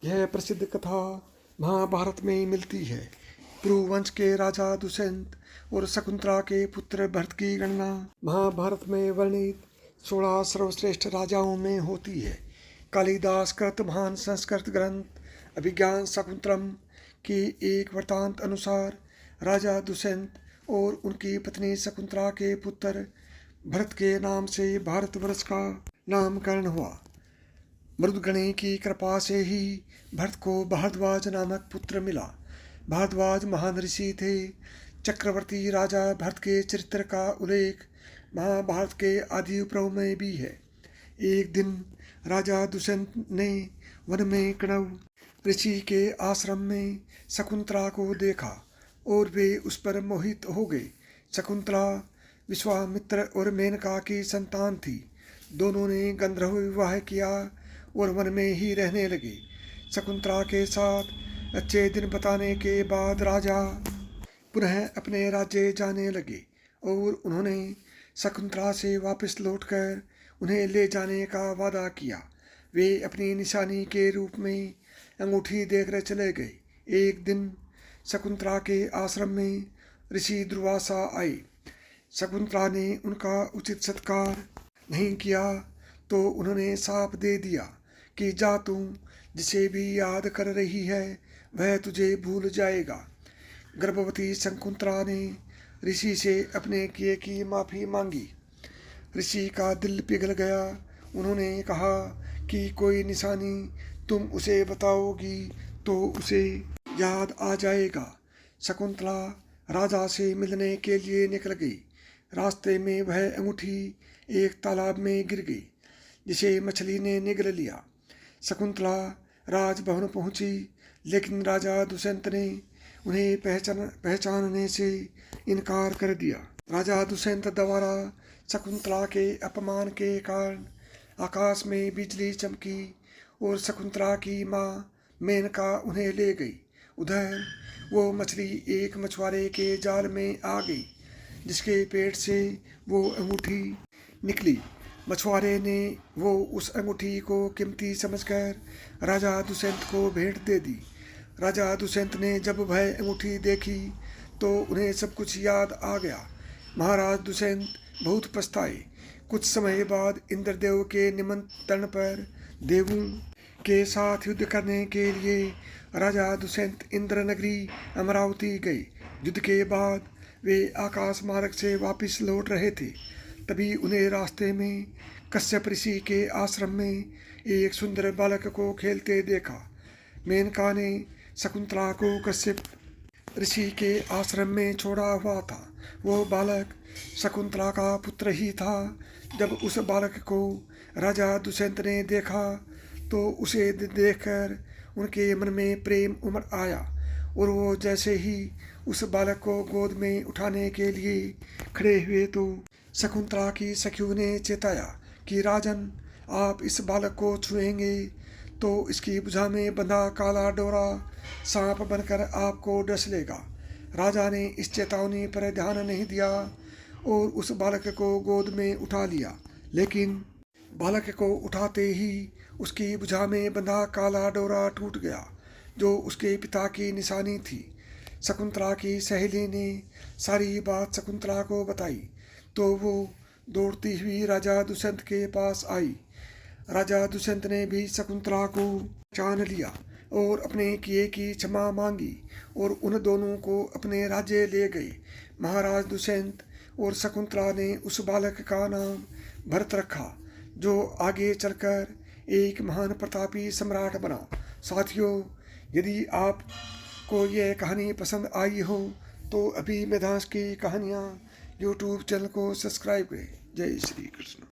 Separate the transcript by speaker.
Speaker 1: यह प्रसिद्ध कथा महाभारत में मिलती है। पुरुवंश के राजा दुष्यंत और शकुंतला के पुत्र भरत की गणना महाभारत में वर्णित 16 सर्वश्रेष्ठ राजाओं में होती है। कालिदास कृत महान संस्कृत ग्रंथ अभिज्ञान शाकुंतलम के एक वृत्तांत अनुसार राजा दुष्यंत और उनकी पत्नी शकुंतला के पुत्र भरत के नाम से भारतवर्ष का नामकरण हुआ। मरुदगणी की कृपा से ही भरत को भारद्वाज नामक पुत्र मिला। भारद्वाज महान ऋषि थे। चक्रवर्ती राजा भरत के चरित्र का उल्लेख महाभारत के आदि पर्व में भी है। एक दिन राजा दुष्यंत ने वन में कणव ऋषि के आश्रम में शकुंतला को देखा और वे उस पर मोहित हो गए। शकुंतला विश्वामित्र और मेनका की संतान थी। दोनों ने गंधर्व विवाह किया और वन में ही रहने लगे। शकुंतला के साथ अच्छे दिन बताने के बाद राजा पुनः अपने राज्य जाने लगे और उन्होंने शकुंतला से वापस लौटकर उन्हें ले जाने का वादा किया। वे अपनी निशानी के रूप में अंगूठी देकर चले गए। एक दिन शकुंतला के आश्रम में ऋषि दुर्वासा आए। शकुंतला ने उनका उचित सत्कार नहीं किया तो उन्होंने शाप दे दिया कि जा, तू जिसे भी याद कर रही है वह तुझे भूल जाएगा। गर्भवती शकुंतला ने ऋषि से अपने किए की माफ़ी मांगी। ऋषि का दिल पिघल गया। उन्होंने कहा कि कोई निशानी तुम उसे बताओगी तो उसे याद आ जाएगा। शकुंतला राजा से मिलने के लिए निकल गई। रास्ते में वह अंगूठी एक तालाब में गिर गई जिसे मछली ने निगल लिया। शकुंतला राजभवन पहुंची, लेकिन राजा दुष्यंत ने उन्हें पहचानने से इनकार कर दिया। राजा दुष्यंत द्वारा शकुंतला के अपमान के कारण आकाश में बिजली चमकी और शकुंतला की माँ मेनका उन्हें ले गई। उधर वो मछली एक मछुआरे के जाल में आ गई जिसके पेट से वो अंगूठी निकली। मछुआरे ने वो उस अंगूठी को कीमती समझकर राजा दुष्यंत को भेंट दे दी। राजा दुष्यंत ने जब वह अंगूठी देखी तो उन्हें सब कुछ याद आ गया। महाराज दुष्यंत बहुत पछताए। कुछ समय बाद इंद्रदेव के निमंत्रण पर देवों के साथ युद्ध करने के लिए राजा दुष्यंत इंद्र नगरी अमरावती गए। युद्ध के बाद वे आकाश मार्ग से वापस लौट रहे थे। तभी उन्हें रास्ते में कश्यप ऋषि के आश्रम में एक सुंदर बालक को खेलते देखा। मेनका ने शकुंतला को कश्यप ऋषि के आश्रम में छोड़ा हुआ था। वो बालक शकुंतला का पुत्र ही था। जब उस बालक को राजा दुष्यंत ने देखा तो उसे देखकर उनके मन में प्रेम उमड़ आया और वो जैसे ही उस बालक को गोद में उठाने के लिए खड़े हुए तो शकुंतला की सखियों ने चेताया कि राजन, आप इस बालक को छुएंगे तो इसकी भुजा में बंधा काला डोरा सांप बनकर आपको डस लेगा। राजा ने इस चेतावनी पर ध्यान नहीं दिया और उस बालक को गोद में उठा लिया, लेकिन बालक को उठाते ही उसकी भुजा में बंधा काला डोरा टूट गया जो उसके पिता की निशानी थी। शकुंतला की सहेली ने सारी बात शकुंतला को बताई तो वो दौड़ती हुई राजा दुष्यंत के पास आई। राजा दुष्यंत ने भी शकुंतला को पहचान लिया और अपने किए की क्षमा मांगी और उन दोनों को अपने राज्य ले गए। महाराज दुष्यंत और शकुंतला ने उस बालक का नाम भरत रखा जो आगे चलकर एक महान प्रतापी सम्राट बना। साथियों, यदि आपको यह कहानी पसंद आई हो तो अभी मेधांश की कहानियाँ यूट्यूब चैनल को सब्सक्राइब करें। जय श्री कृष्ण।